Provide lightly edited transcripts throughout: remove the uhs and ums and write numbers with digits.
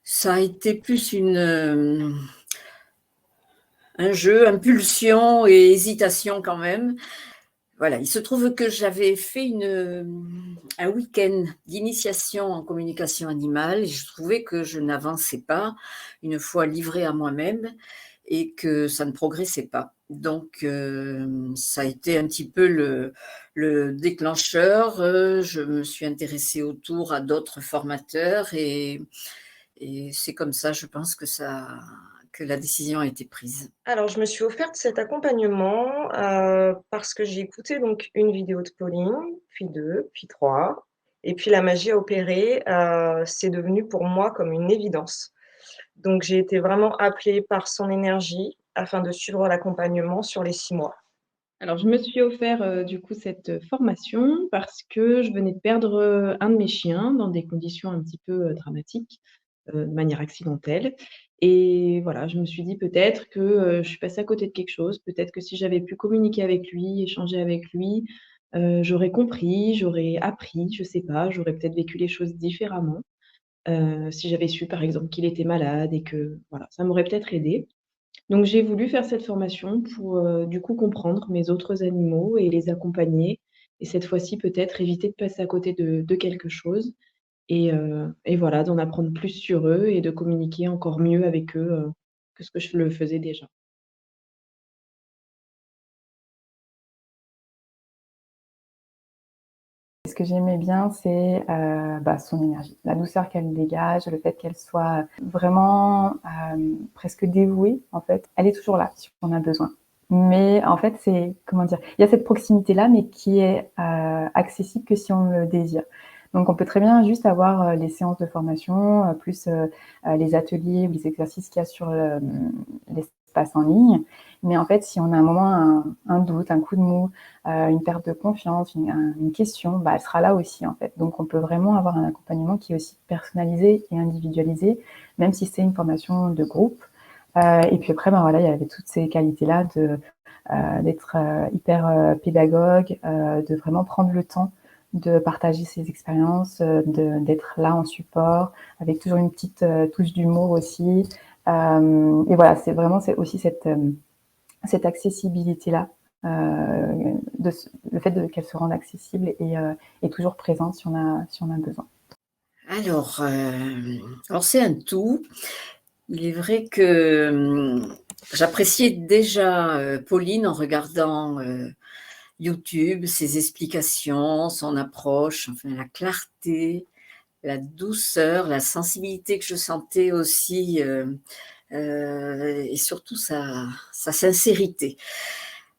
Ça a été plus un jeu, impulsion et hésitation quand même. Voilà, il se trouve que j'avais fait un week-end d'initiation en communication animale et je trouvais que je n'avançais pas une fois livrée à moi-même et que ça ne progressait pas. Donc, ça a été un petit peu le déclencheur. Je me suis intéressée autour à d'autres formateurs et c'est comme ça, je pense que la décision a été prise. Alors, je me suis offerte cet accompagnement parce que j'ai écouté donc une vidéo de Pauline, puis deux, puis trois, et puis la magie a opéré. C'est devenu pour moi comme une évidence. Donc, j'ai été vraiment appelée par son énergie afin de suivre l'accompagnement sur les 6 mois. Alors, je me suis offert du coup cette formation parce que je venais de perdre un de mes chiens dans des conditions un petit peu dramatiques, de manière accidentelle. Et voilà, je me suis dit peut-être que je suis passée à côté de quelque chose, peut-être que si j'avais pu communiquer avec lui, échanger avec lui, j'aurais compris, j'aurais appris, je sais pas, j'aurais peut-être vécu les choses différemment. Si j'avais su par exemple qu'il était malade et que voilà, ça m'aurait peut-être aidé. Donc j'ai voulu faire cette formation pour, du coup comprendre mes autres animaux et les accompagner et cette fois-ci peut-être éviter de passer à côté de quelque chose et voilà, d'en apprendre plus sur eux et de communiquer encore mieux avec eux, que ce que je le faisais déjà. Ce que j'aimais bien, c'est son énergie, la douceur qu'elle dégage, le fait qu'elle soit vraiment presque dévouée, en fait. Elle est toujours là si on a besoin. Mais en fait, c'est, comment dire, il y a cette proximité-là, mais qui est accessible que si on le désire. Donc, on peut très bien juste avoir les séances de formation, plus les ateliers ou les exercices qu'il y a sur l'espace en ligne. Mais en fait, si on a un moment, un doute, un coup de mou, une perte de confiance, une question, elle sera là aussi en fait. Donc on peut vraiment avoir un accompagnement qui est aussi personnalisé et individualisé, même si c'est une formation de groupe. Et puis après, voilà, il y avait toutes ces qualités-là d'être hyper pédagogue, de vraiment prendre le temps de partager ses expériences, d'être là en support, avec toujours une petite touche d'humour aussi. Et voilà, c'est aussi cette accessibilité-là, le fait qu'elle se rende accessible et toujours présente si on a besoin. Alors, alors c'est un tout. Il est vrai que j'appréciais déjà Pauline en regardant YouTube, ses explications, son approche, enfin la clarté, la douceur, la sensibilité que je sentais aussi et surtout sa sincérité.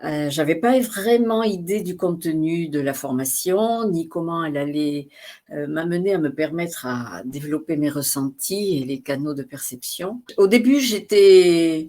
J'avais pas vraiment idée du contenu de la formation, ni comment elle allait m'amener à me permettre à développer mes ressentis et les canaux de perception. Au début, j'avoue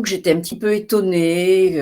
que j'étais un petit peu étonnée.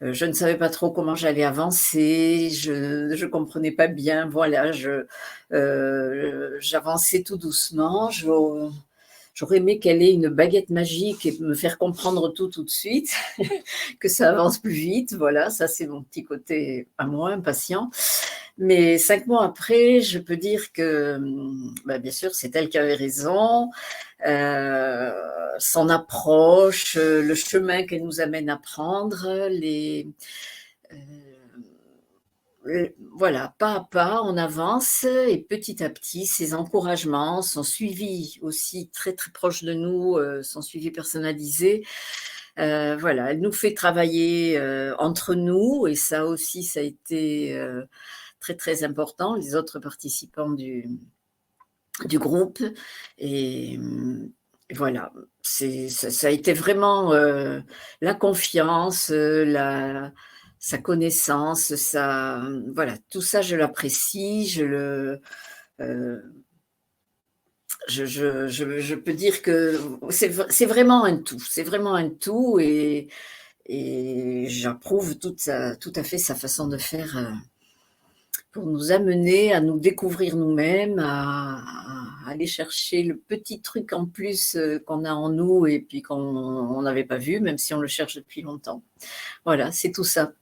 Je ne savais pas trop comment j'allais avancer. Je comprenais pas bien. Voilà, j'avançais tout doucement. J'aurais aimé qu'elle ait une baguette magique et me faire comprendre tout de suite, que ça avance plus vite. Voilà, ça c'est mon petit côté à moi, impatient. Mais 5 mois après, je peux dire que, bien sûr, c'est elle qui avait raison. Euh, Son approche, le chemin qu'elle nous amène à prendre, euh, voilà, pas à pas, on avance et petit à petit, ces encouragements sont suivis aussi très très proches de nous, sont suivis personnalisés. Voilà, elle nous fait travailler entre nous et ça aussi, ça a été très très important. Les autres participants du groupe et voilà, ça a été vraiment la confiance, sa connaissance, voilà, tout ça je l'apprécie, euh, je peux dire que c'est vraiment un tout, c'est vraiment un tout et j'approuve tout à fait sa façon de faire. Pour nous amener à nous découvrir nous-mêmes, à aller chercher le petit truc en plus qu'on a en nous et puis qu'on n'avait pas vu, même si on le cherche depuis longtemps. Voilà, c'est tout ça.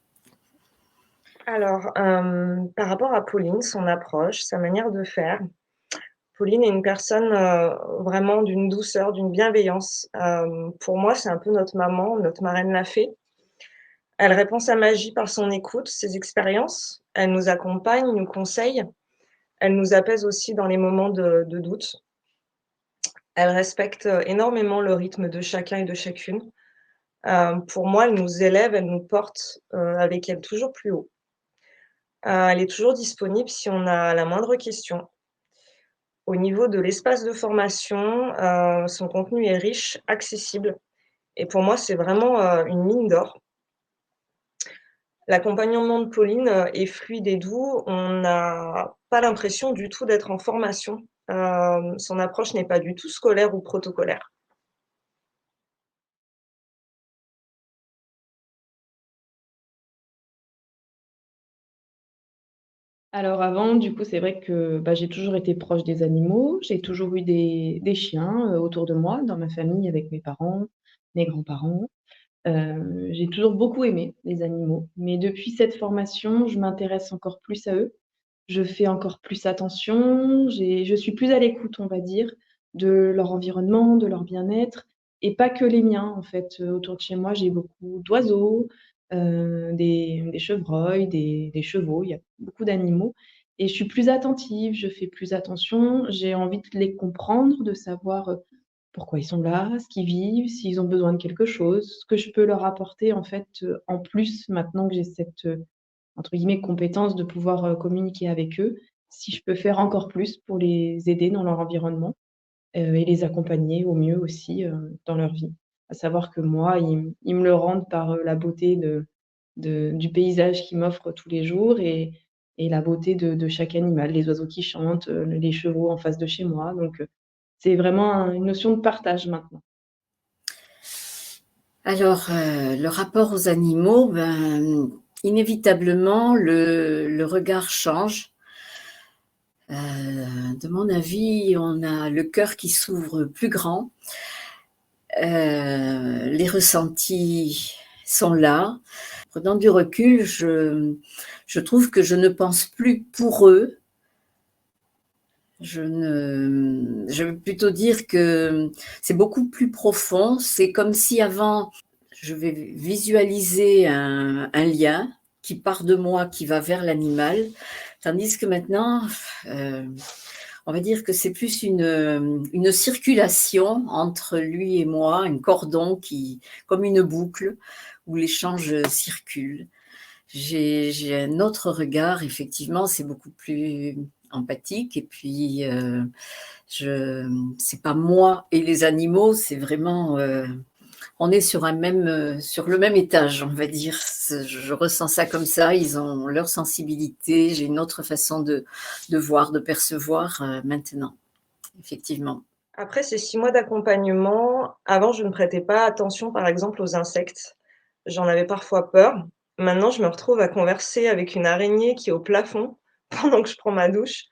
Alors, par rapport à Pauline, son approche, sa manière de faire, Pauline est une personne, vraiment d'une douceur, d'une bienveillance. Pour moi, c'est un peu notre maman, notre marraine la fée. Elle répand sa magie par son écoute, ses expériences. Elle nous accompagne, nous conseille. Elle nous apaise aussi dans les moments de doute. Elle respecte, énormément le rythme de chacun et de chacune. Pour moi, elle nous élève, elle nous porte, avec elle toujours plus haut. Elle est toujours disponible si on a la moindre question. Au niveau de l'espace de formation, son contenu est riche, accessible et pour moi, c'est vraiment, une mine d'or. L'accompagnement de Pauline, est fluide et doux. On n'a pas l'impression du tout d'être en formation. Son approche n'est pas du tout scolaire ou protocolaire. Alors avant, du coup, c'est vrai que, j'ai toujours été proche des animaux. J'ai toujours eu des chiens, autour de moi, dans ma famille, avec mes parents, mes grands-parents. J'ai toujours beaucoup aimé les animaux, mais depuis cette formation, je m'intéresse encore plus à eux. Je fais encore plus attention, je suis plus à l'écoute, on va dire, de leur environnement, de leur bien-être et pas que les miens, en fait. Autour de chez moi, j'ai beaucoup d'oiseaux, des chevreuils, des chevaux, il y a beaucoup d'animaux et je suis plus attentive, je fais plus attention. J'ai envie de les comprendre, de savoir, pourquoi ils sont là, ce qu'ils vivent, s'ils ont besoin de quelque chose, ce que je peux leur apporter, en fait, en plus maintenant que j'ai cette, entre guillemets, «compétence» de pouvoir, communiquer avec eux, si je peux faire encore plus pour les aider dans leur environnement, et les accompagner au mieux aussi, dans leur vie. À savoir que moi, ils me le rendent par, la beauté du paysage qu'ils m'offrent tous les jours et la beauté de chaque animal, les oiseaux qui chantent, les chevaux en face de chez moi, donc c'est vraiment une notion de partage maintenant. Alors, le rapport aux animaux, inévitablement, le regard change. De mon avis, on a le cœur qui s'ouvre plus grand. Les ressentis sont là. Prenant du recul, je trouve que je ne pense plus pour eux. Je veux plutôt dire que c'est beaucoup plus profond. C'est comme si avant, je vais visualiser un lien qui part de moi, qui va vers l'animal, tandis que maintenant, euh, on va dire que c'est plus une circulation entre lui et moi, un cordon comme une boucle, où l'échange circule. J'ai un autre regard, effectivement, c'est beaucoup plus empathique. Et puis, c'est pas moi et les animaux, c'est vraiment, on est sur sur le même étage, on va dire. Je ressens ça comme ça. Ils ont leur sensibilité. J'ai une autre façon de voir, de percevoir maintenant, effectivement. Après ces 6 mois d'accompagnement, avant, je ne prêtais pas attention, par exemple, aux insectes. J'en avais parfois peur. Maintenant, je me retrouve à converser avec une araignée qui est au plafond pendant que je prends ma douche.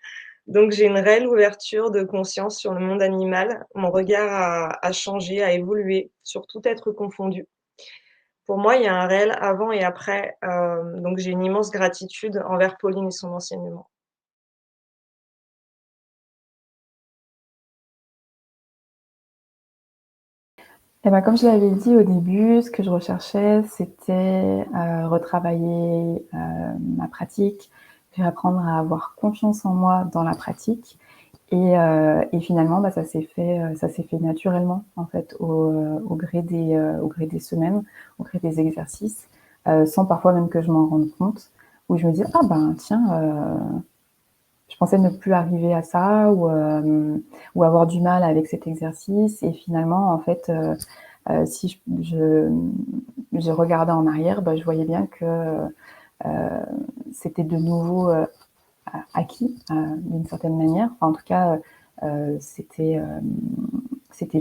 Donc j'ai une réelle ouverture de conscience sur le monde animal. Mon regard a changé, a évolué sur tout être confondu. Pour moi, il y a un réel avant et après, donc j'ai une immense gratitude envers Pauline et son enseignement. Et ben, comme je l'avais dit au début, ce que je recherchais, c'était retravailler ma pratique, réapprendre à avoir confiance en moi dans la pratique. Et finalement, ça s'est fait naturellement en fait au gré des semaines, au gré des exercices, sans parfois même que je m'en rende compte, où je me dis ah ben tiens, je pensais ne plus arriver à ça ou avoir du mal avec cet exercice. Et finalement, en fait, si je regardais en arrière, je voyais bien que c'était de nouveau acquis d'une certaine manière. Enfin, en tout cas, c'était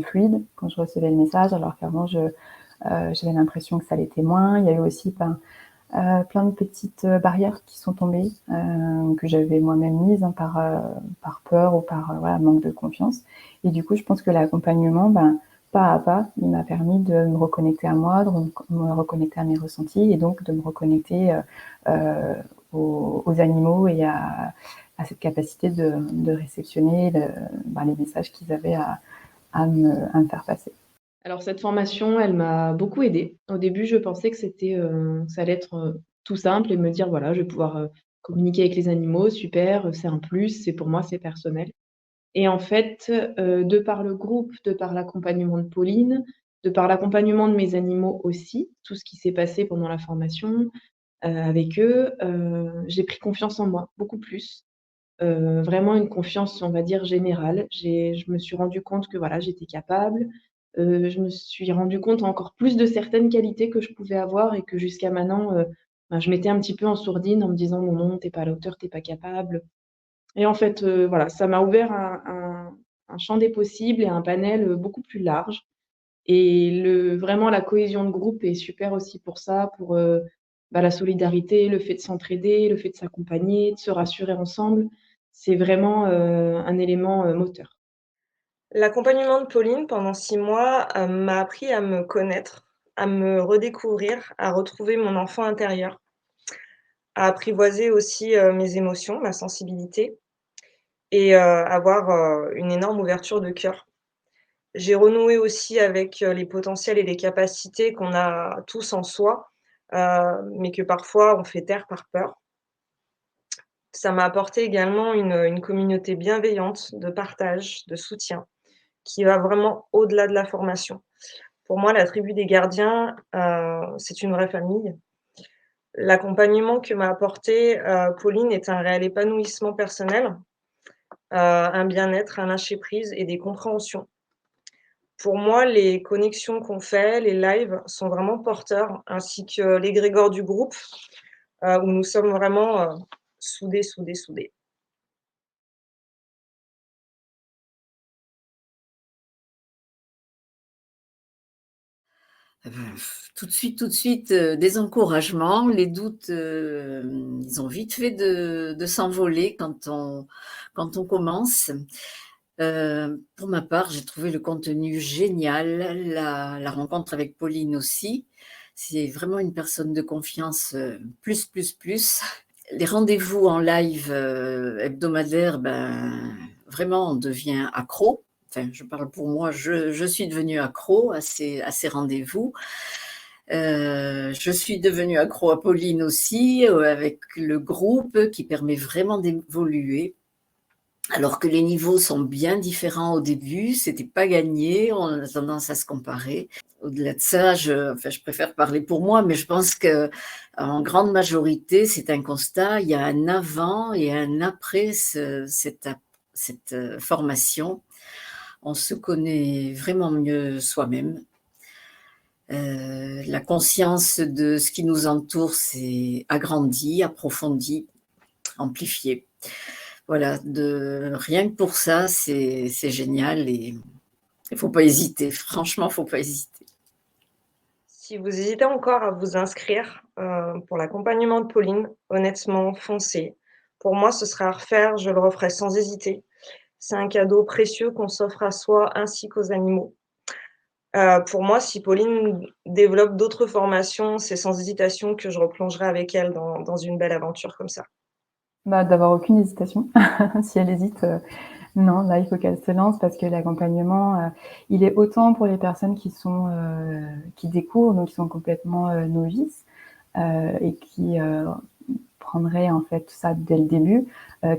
fluide quand je recevais le message, alors qu'avant, j'avais l'impression que ça l'était moins. Il y a eu aussi plein de petites barrières qui sont tombées, que j'avais moi-même mises par peur ou par voilà, manque de confiance. Et du coup, je pense que l'accompagnement, pas à pas, il m'a permis de me reconnecter à moi, de me reconnecter à mes ressentis et donc de me reconnecter aux animaux et à cette capacité de réceptionner les messages qu'ils avaient à me faire passer. Alors cette formation, elle m'a beaucoup aidée. Au début, je pensais que ça allait être, tout simple et me dire: «Voilà, je vais pouvoir, communiquer avec les animaux, super, c'est un plus, c'est pour moi, c'est personnel». Et en fait, de par le groupe, de par l'accompagnement de Pauline, de par l'accompagnement de mes animaux aussi, tout ce qui s'est passé pendant la formation, avec eux, j'ai pris confiance en moi, beaucoup plus. Vraiment une confiance, on va dire, générale. Je me suis rendu compte que, voilà, j'étais capable. Je me suis rendu compte encore plus de certaines qualités que je pouvais avoir et que jusqu'à maintenant, je mettais un petit peu en sourdine en me disant: «Non, non, tu es pas à la hauteur, tu es pas capable». Et en fait, voilà, ça m'a ouvert un champ des possibles et un panel, beaucoup plus large. Et vraiment la cohésion de groupe est super aussi pour ça, pour, la solidarité, le fait de s'entraider, le fait de s'accompagner, de se rassurer ensemble. C'est vraiment, un élément, moteur. L'accompagnement de Pauline pendant 6 mois, m'a appris à me connaître, à me redécouvrir, à retrouver mon enfant intérieur, à apprivoiser aussi, mes émotions, ma sensibilité et avoir, une énorme ouverture de cœur. J'ai renoué aussi avec, les potentiels et les capacités qu'on a tous en soi, mais que parfois on fait taire par peur. Ça m'a apporté également une communauté bienveillante, de partage, de soutien, qui va vraiment au-delà de la formation. Pour moi, la tribu des gardiens, c'est une vraie famille. L'accompagnement que m'a apporté, Pauline est un réel épanouissement personnel, un bien-être, un lâcher-prise et des compréhensions. Pour moi, les connexions qu'on fait, les lives sont vraiment porteurs, ainsi que l'égrégore du groupe, où nous sommes vraiment, soudés, soudés, soudés. Tout de suite, des encouragements. Les doutes, ils ont vite fait de s'envoler quand on commence. Pour ma part, j'ai trouvé le contenu génial, la rencontre avec Pauline aussi. C'est vraiment une personne de confiance, plus, plus, plus. Les rendez-vous en live, hebdomadaires, vraiment on devient accro. Enfin, je parle pour moi, je suis devenue accro à ces rendez-vous. Je suis devenue accro à Pauline aussi, avec le groupe qui permet vraiment d'évoluer. Alors que les niveaux sont bien différents au début, c'était pas gagné, on a tendance à se comparer. Au-delà de ça, je préfère parler pour moi, mais je pense que en grande majorité, c'est un constat. Il y a un avant et un après cette formation. On se connaît vraiment mieux soi-même. La conscience de ce qui nous entoure s'est agrandie, approfondie, amplifiée. Voilà, rien que pour ça, c'est génial et il ne faut pas hésiter. Franchement, il ne faut pas hésiter. Si vous hésitez encore à vous inscrire, pour l'accompagnement de Pauline, honnêtement, foncez. Pour moi, ce sera à refaire, je le referai sans hésiter. C'est un cadeau précieux qu'on s'offre à soi ainsi qu'aux animaux. Pour moi, si Pauline développe d'autres formations, c'est sans hésitation que je replongerai avec elle dans une belle aventure comme ça. D'avoir aucune hésitation. Si elle hésite, non, là, il faut qu'elle se lance parce que l'accompagnement, il est autant pour les personnes qui découvrent, donc qui sont complètement novices, et qui prendraient en fait tout ça dès le début,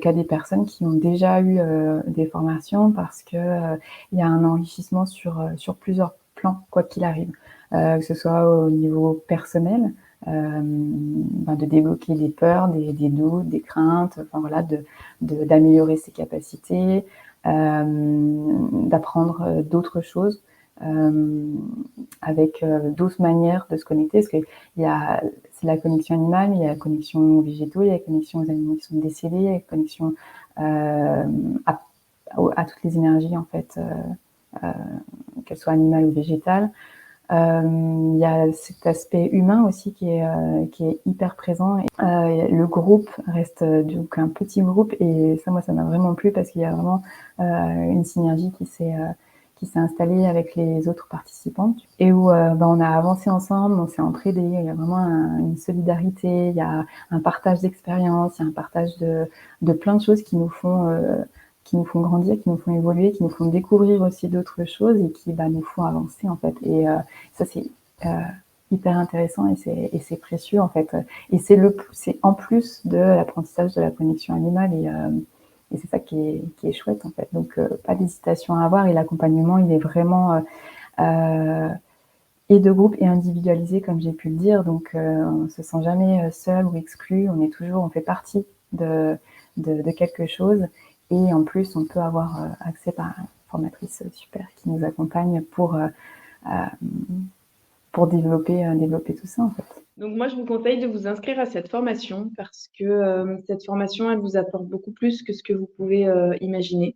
qu'à des personnes qui ont déjà eu des formations parce que il y a un enrichissement sur plusieurs plans, quoi qu'il arrive. Que ce soit au niveau personnel, de débloquer des peurs, des doutes, des craintes, enfin voilà, d'améliorer ses capacités, d'apprendre d'autres choses, avec d'autres manières de se connecter, parce que c'est la connexion animale, mais il y a la connexion aux végétaux, il y a la connexion aux animaux qui sont décédés, il y a la connexion à toutes les énergies en fait, qu'elles soient animales ou végétales. Il y a cet aspect humain aussi qui est hyper présent. Le groupe reste donc un petit groupe et ça, moi, ça m'a vraiment plu parce qu'il y a vraiment une synergie qui qui s'est installé avec les autres participantes et où on a avancé ensemble, on s'est entraidés. Il y a vraiment une solidarité, il y a un partage d'expériences, il y a un partage de plein de choses qui nous font grandir, qui nous font évoluer, qui nous font découvrir aussi d'autres choses et qui nous font avancer en fait. Et ça c'est hyper intéressant et c'est précieux en fait. Et c'est en plus de l'apprentissage de la connexion animale et c'est ça qui est chouette en fait. Donc pas d'hésitation à avoir et l'accompagnement il est vraiment et de groupe et individualisé comme j'ai pu le dire. Donc on se sent jamais seul ou exclu. On fait partie de quelque chose et en plus on peut avoir accès à une formatrice super qui nous accompagne pour développer tout ça en fait. Donc moi, je vous conseille de vous inscrire à cette formation parce que cette formation, elle vous apporte beaucoup plus que ce que vous pouvez imaginer.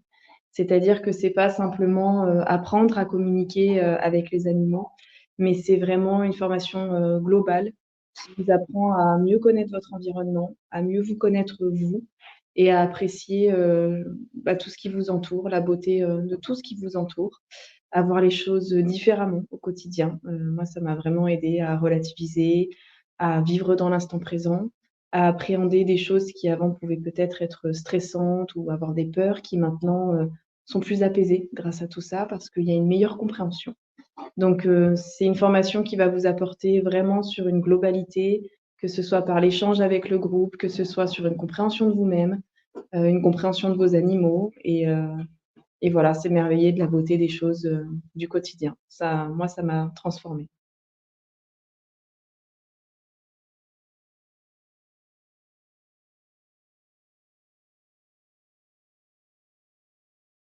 C'est-à-dire que c'est pas simplement apprendre à communiquer avec les animaux, mais c'est vraiment une formation globale qui vous apprend à mieux connaître votre environnement, à mieux vous connaître vous et à apprécier tout ce qui vous entoure, la beauté de tout ce qui vous entoure, à voir les choses différemment au quotidien. Moi, ça m'a vraiment aidée à relativiser, à vivre dans l'instant présent, à appréhender des choses qui avant pouvaient peut-être être stressantes ou avoir des peurs qui maintenant sont plus apaisées grâce à tout ça parce qu'il y a une meilleure compréhension. Donc, c'est une formation qui va vous apporter vraiment sur une globalité, que ce soit par l'échange avec le groupe, que ce soit sur une compréhension de vous-même, une compréhension de vos animaux et voilà, s'émerveiller de la beauté des choses du quotidien. Ça, moi, ça m'a transformée.